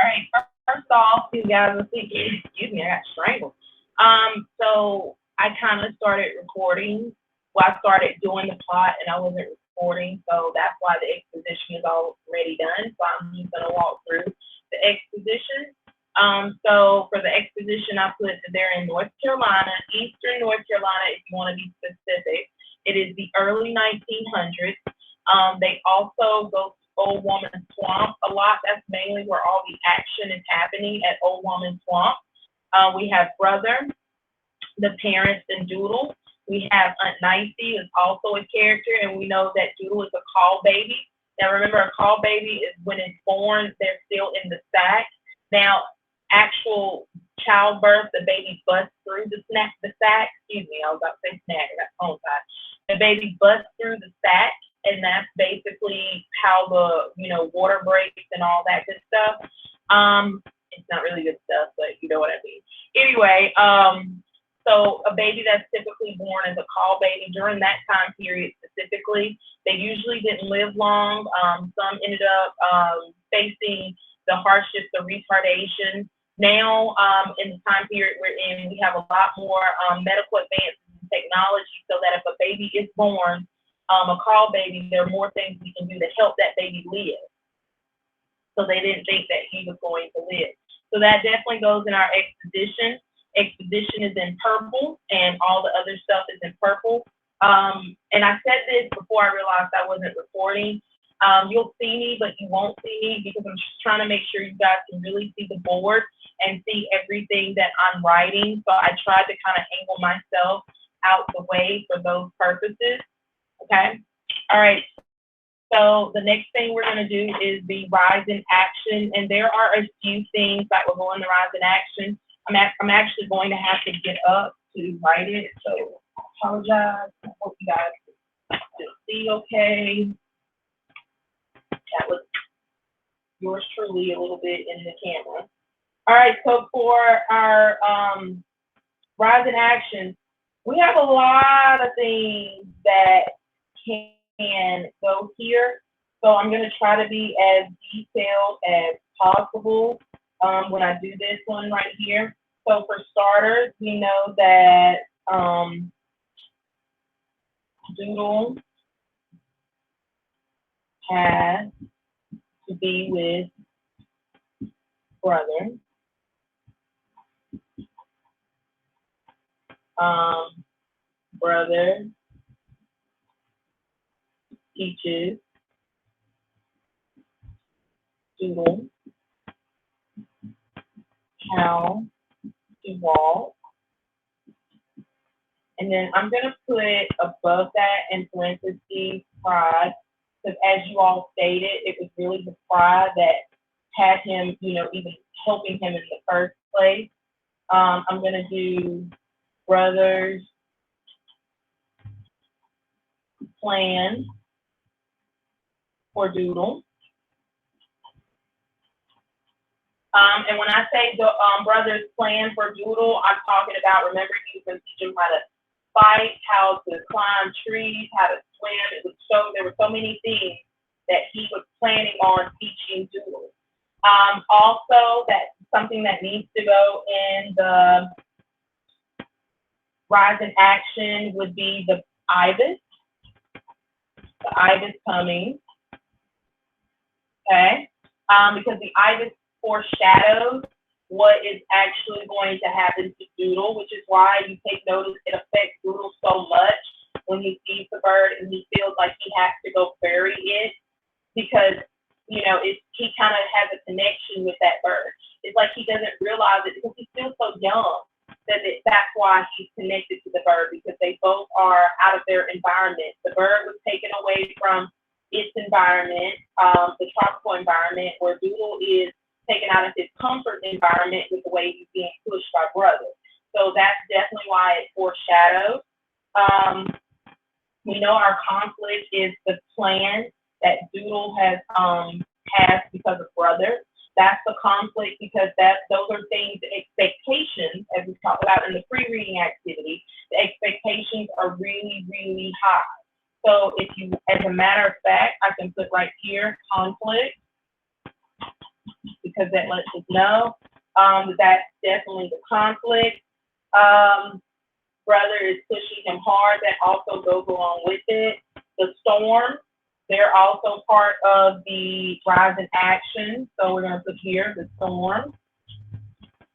right, first off, you guys will see, excuse me, I got strangled. So I kind of started recording. Well, I started doing the plot and I wasn't recording, so that's why the exposition is already done. So I'm just gonna walk through the exposition. So for the exposition, I put that they're in North Carolina, Eastern North Carolina, if you want to be specific. It is the early 1900s. They also go to Old Woman Swamp a lot. That's mainly where all the action is happening at Old Woman Swamp. We have Brother, the parents, and Doodle. We have Aunt Nicey is also a character, and we know that Doodle is a call baby. Now remember, a call baby is when it's born, they're still in the sack. Now, actual childbirth, the baby busts through the sack. Excuse me, I was about to say snack. That's phone side. The baby busts through the sack, and that's basically how the water breaks and all that good stuff. It's not really good stuff, but you know what I mean. Anyway, so a baby that's typically born as a call baby during that time period specifically, they usually didn't live long. Some ended up facing the hardships of retardation. Now, in the time period we're in, we have a lot more medical advances in technology, so that if a baby is born, a call baby, there are more things we can do to help that baby live. So they didn't think that he was going to live. So that definitely goes in our exposition. Exposition is in purple, and all the other stuff is in purple. And I said this before I realized I wasn't recording. You'll see me, but you won't see me because I'm just trying to make sure you guys can really see the board and see everything that I'm writing. So I tried to kind of angle myself out the way for those purposes. Okay. All right. So the next thing we're going to do is the rise in action. And there are a few things that will go in the rise in action. I'm actually going to have to get up to write it. So I apologize. I hope you guys can still see okay. That was yours truly a little bit in the camera. All right, so for our rise in action, we have a lot of things that can go here. So I'm going to try to be as detailed as possible when I do this one right here. So for starters, we know that Doodle has to be with Brother. Brother teaches Doodle how to walk. And then I'm going to put above that in parentheses pride, because as you all stated, it was really the pride that had him, even helping him in the first place. I'm going to do Brother's plan for Doodle. And when I say the Brother's plan for Doodle, I'm talking about, remember, he was going to teach him how to fight, how to climb trees, how to swim. There were so many things that he was planning on teaching Doodle. Also, that's something that needs to go in the rise in action would be the ibis. The ibis coming. Okay? Because the ibis foreshadows what is actually going to happen to Doodle, which is why you take notice it affects Doodle so much when he sees the bird and he feels like he has to go bury it, because he kind of has a connection with that bird. It's like he doesn't realize it because he's still so young that's why he's connected to the bird, because they both are out of their environment. The bird was taken away from its environment, the tropical environment, where Doodle is taken out of his comfort environment with the way he's being pushed by Brother. So that's definitely why it foreshadows. We know our conflict is the plan that Doodle has because of Brother. That's the conflict, because those are things, expectations, as we talked about in the pre-reading activity, the expectations are really, really high. So if you, as a matter of fact, I can put right here, conflict, because that lets us know that's definitely the conflict. Brother is pushing him hard. That also goes along with it. The storm, they're also part of the rise in action. So we're going to put here the storm.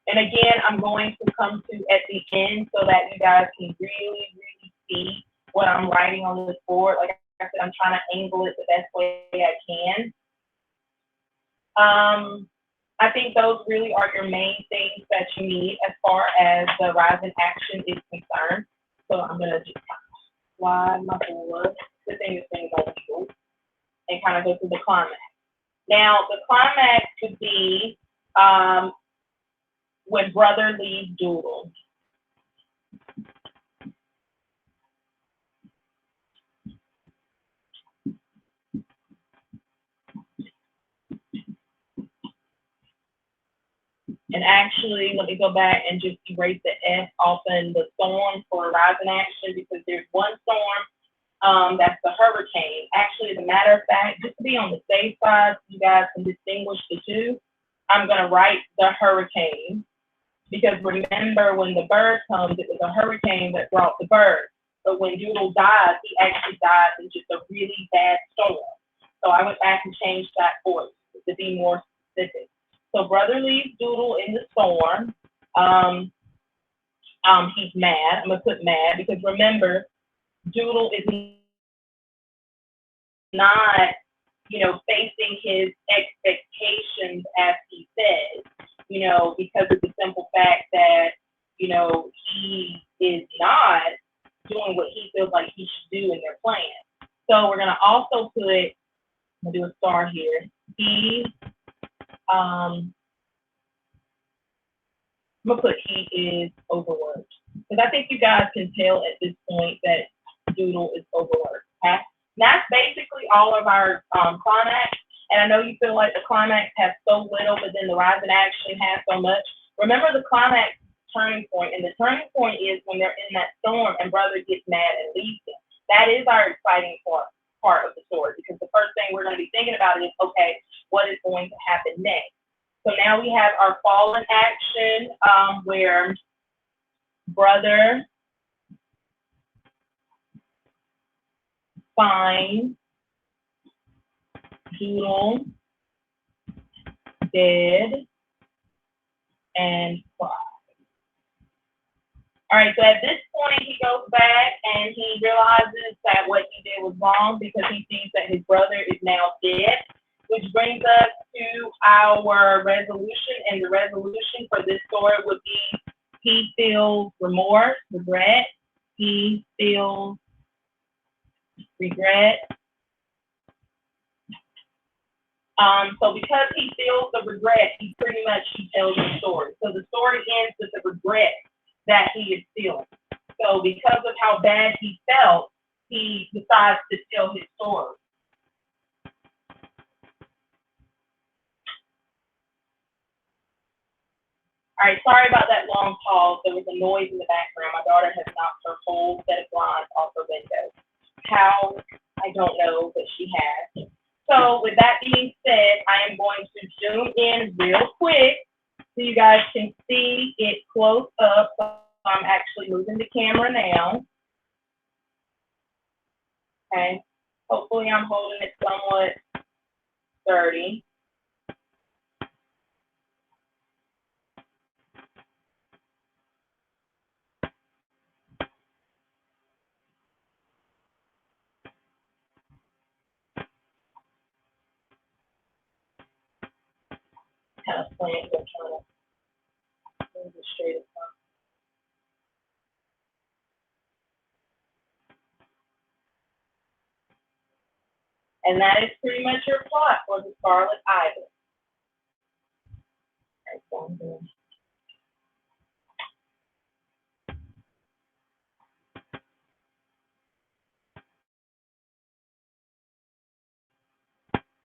And again, I'm going to come to at the end so that you guys can really, really see what I'm writing on this board. Like I said, I'm trying to angle it the best way I can. I think those really are your main things that you need as far as the rise in action is concerned. So I'm going to just slide my board, the thing is things on the and kind of go through the climax. Now, the climax could be when brother leaves Doodle. And actually, let me go back and just erase the S off in the storm for rise in action, because there's one storm, that's the hurricane. Actually, as a matter of fact, just to be on the safe side, so you guys can distinguish the two, I'm going to write the hurricane, because remember, when the bird comes, it was a hurricane that brought the bird. But when Doodle dies, he actually dies in just a really bad storm. So I went back and changed that for you to be more specific. So brother leaves Doodle in the storm. He's mad. I'm gonna put mad because remember, Doodle is not, facing his expectations as he says, because of the simple fact that, he is not doing what he feels like he should do in their plan. So we're gonna also put, I'm gonna do a star here. I'm gonna put he is overworked, because I think you guys can tell at this point that Doodle is overworked. Okay, and that's basically all of our climax. And I know you feel like the climax has so little, but then the rise in action has so much. Remember the climax turning point, and the turning point is when they're in that storm and brother gets mad and leaves them. That is our exciting part of the story, because the first thing we're going to be thinking about is, okay, what is going to happen next? So now we have our fall in action, where brother finds Doodle dead and cries. All right, so at this point, he goes back and he realizes that what he did was wrong, because he sees that his brother is now dead, which brings us to our resolution. And the resolution for this story would be he feels remorse, regret. He feels regret. So because he feels the regret, he tells the story. So the story ends with the regret that he is feeling. So because of how bad he felt, he decides to tell his story. All right, sorry about that long pause. There was a noise in the background. My daughter has knocked her whole set of blinds off her window. How? I don't know, but she has. So with that being said, I am going to zoom in real quick so you guys can see it close up. So I'm actually moving the camera now. Okay. Hopefully I'm holding it somewhat sturdy. Kind of slant, but trying to move it straight across. And that is pretty much your plot for the Scarlet Island. Right, so I'm going to